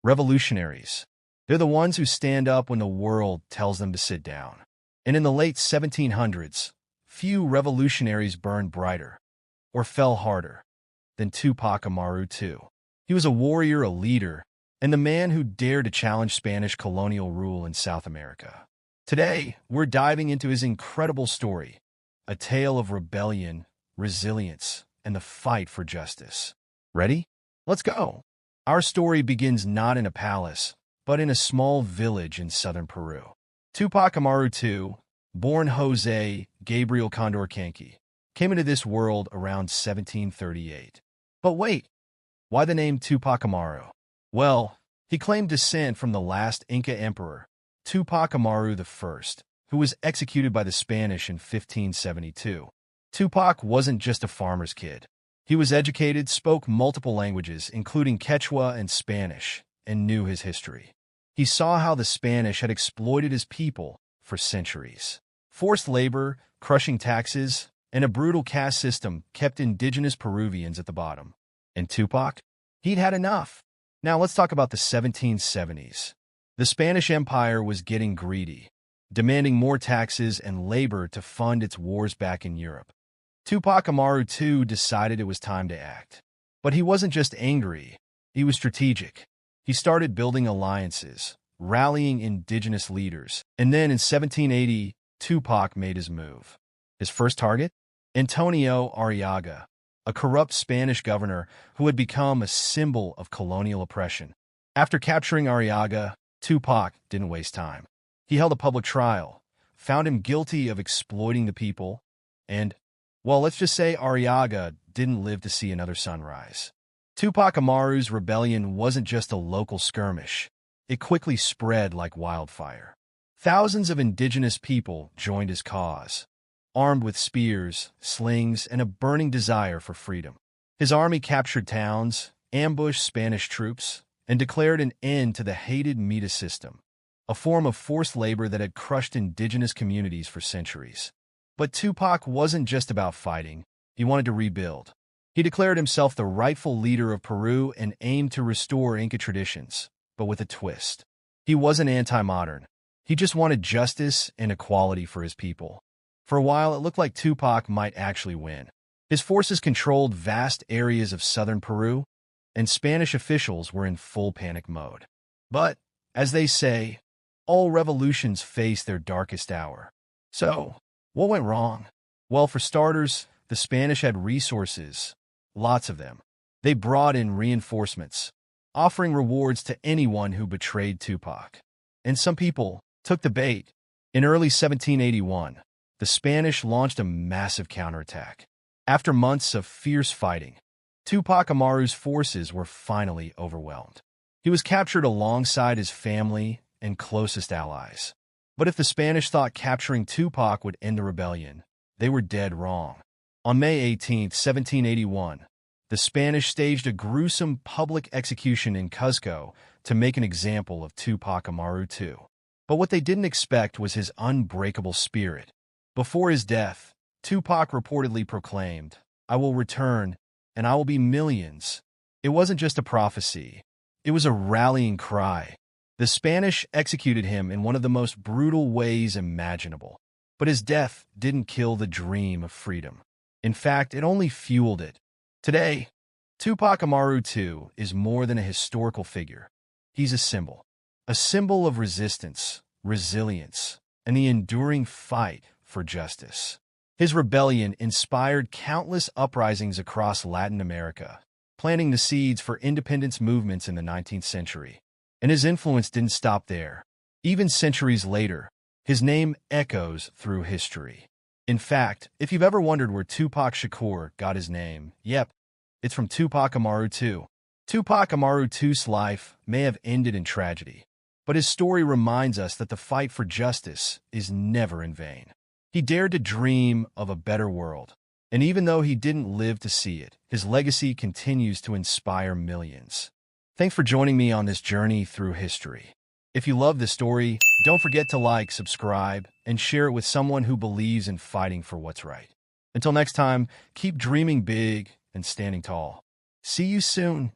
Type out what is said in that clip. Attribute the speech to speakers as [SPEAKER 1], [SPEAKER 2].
[SPEAKER 1] Revolutionaries. They're the ones who stand up when the world tells them to sit down. And in the late 1700s, few revolutionaries burned brighter or fell harder than Túpac Amaru II. He was a warrior, a leader, and the man who dared to challenge Spanish colonial rule in South America. Today, we're diving into his incredible story, a tale of rebellion, resilience, and the fight for justice. Ready? Let's go! Our story begins not in a palace, but in a small village in southern Peru. Túpac Amaru II, born Jose Gabriel Condorcanqui, came into this world around 1738. But wait, why the name Túpac Amaru? Well, he claimed descent from the last Inca emperor, Túpac Amaru I, who was executed by the Spanish in 1572. Túpac wasn't just a farmer's kid. He was educated, spoke multiple languages, including Quechua and Spanish, and knew his history. He saw how the Spanish had exploited his people for centuries. Forced labor, crushing taxes, and a brutal caste system kept indigenous Peruvians at the bottom. And Túpac? He'd had enough. Now let's talk about the 1770s. The Spanish Empire was getting greedy, demanding more taxes and labor to fund its wars back in Europe. Túpac Amaru II decided it was time to act. But he wasn't just angry, he was strategic. He started building alliances, rallying indigenous leaders, and then in 1780, Túpac made his move. His first target? Antonio Arriaga, a corrupt Spanish governor who had become a symbol of colonial oppression. After capturing Arriaga, Túpac didn't waste time. He held a public trial, found him guilty of exploiting the people, and, well, let's just say Arriaga didn't live to see another sunrise. Túpac Amaru's rebellion wasn't just a local skirmish. It quickly spread like wildfire. Thousands of indigenous people joined his cause, armed with spears, slings, and a burning desire for freedom. His army captured towns, ambushed Spanish troops, and declared an end to the hated Mita system, a form of forced labor that had crushed indigenous communities for centuries. But Túpac wasn't just about fighting. He wanted to rebuild. He declared himself the rightful leader of Peru and aimed to restore Inca traditions, but with a twist. He wasn't anti-modern. He just wanted justice and equality for his people. For a while, it looked like Túpac might actually win. His forces controlled vast areas of southern Peru, and Spanish officials were in full panic mode. But, as they say, all revolutions face their darkest hour. So, what went wrong? Well, for starters, the Spanish had resources, lots of them. They brought in reinforcements, offering rewards to anyone who betrayed Túpac. And some people took the bait. In early 1781, the Spanish launched a massive counterattack. After months of fierce fighting, Túpac Amaru's forces were finally overwhelmed. He was captured alongside his family and closest allies. But if the Spanish thought capturing Túpac would end the rebellion, they were dead wrong. On May 18, 1781, the Spanish staged a gruesome public execution in Cuzco to make an example of Túpac Amaru II. But what they didn't expect was his unbreakable spirit. Before his death, Túpac reportedly proclaimed, "I will return, and I will be millions." It wasn't just a prophecy. It was a rallying cry. The Spanish executed him in one of the most brutal ways imaginable. But his death didn't kill the dream of freedom. In fact, it only fueled it. Today, Túpac Amaru II is more than a historical figure. He's a symbol of resistance, resilience, and the enduring fight for justice. His rebellion inspired countless uprisings across Latin America, planting the seeds for independence movements in the 19th century. And his influence didn't stop there. Even centuries later, his name echoes through history. In fact, if you've ever wondered where Túpac Shakur got his name, yep, it's from Túpac Amaru II. Túpac Amaru II's life may have ended in tragedy, but his story reminds us that the fight for justice is never in vain. He dared to dream of a better world, and even though he didn't live to see it, his legacy continues to inspire millions. Thanks for joining me on this journey through history. If you love this story, don't forget to like, subscribe, and share it with someone who believes in fighting for what's right. Until next time, keep dreaming big and standing tall. See you soon.